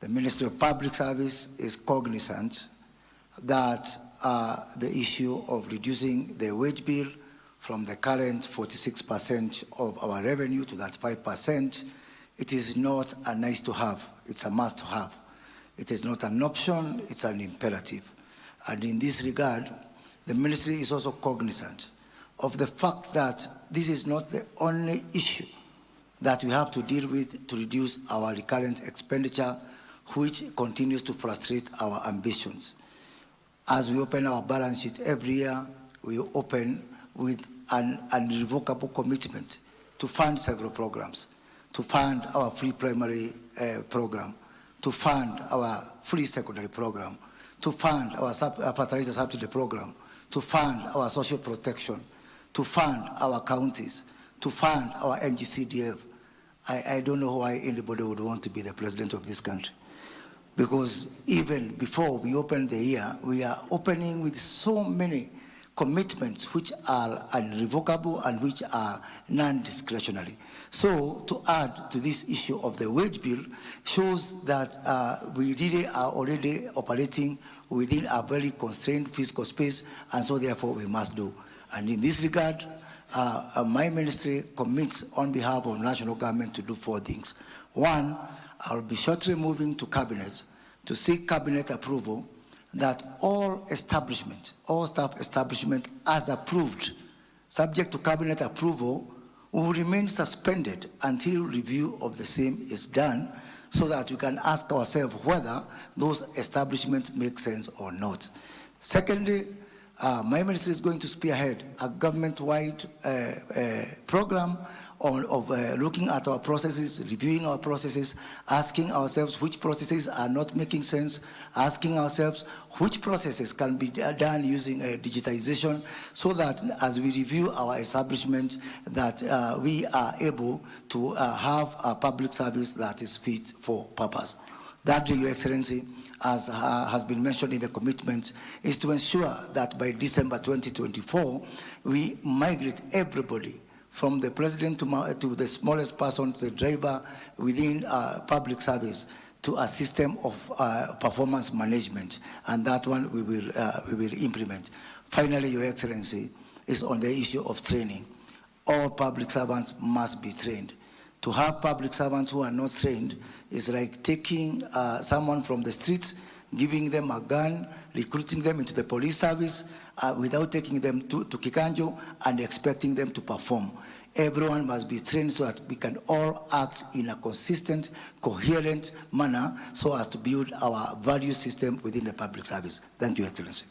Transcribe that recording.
The Ministry of Public Service is cognizant that the issue of reducing the wage bill from the current 46% of our revenue to that 5%, it is not a nice to have, it's a must to have. It is not an option, it's an imperative. And in this regard, the ministry is also cognizant of the fact that this is not the only issue that we have to deal with to reduce our recurrent expenditure, which continues to frustrate our ambitions. As we open our balance sheet every year, we open with an irrevocable commitment to fund several programs, to fund our free primary program, to fund our free secondary program, to fund our fertilizer subsidy program, to fund our social protection, to fund our counties, to fund our NGCDF. I don't know why anybody would want to be the president of this country. Because even before we open the year, we are opening with so many commitments which are irrevocable and which are non-discretionary. So to add to this issue of the wage bill shows that we really are already operating within a very constrained fiscal space, and so therefore we must do. And in this regard, my ministry commits on behalf of national government to do 4 things. 1, I'll be shortly moving to cabinet to seek cabinet approval that all staff establishment as approved, subject to cabinet approval, will remain suspended until review of the same is done, so that we can ask ourselves whether those establishments make sense or not. Secondly, my ministry is going to spearhead a government-wide program of looking at our processes, reviewing our processes, asking ourselves which processes are not making sense, asking ourselves which processes can be done using digitization, so that as we review our establishment, that we are able to have a public service that is fit for purpose. That, Your Excellency, as has been mentioned in the commitment, is to ensure that by December 2024, we migrate everybody from the president to the smallest person, to the driver within public service, to a system of performance management, and that one we will implement. Finally, Your Excellency, is on the issue of training. All public servants must be trained. To have public servants who are not trained is like taking someone from the streets, giving them a gun, recruiting them into the police service without taking them to Kikanjo and expecting them to perform. Everyone must be trained so that we can all act in a consistent, coherent manner so as to build our value system within the public service. Thank you, Excellency.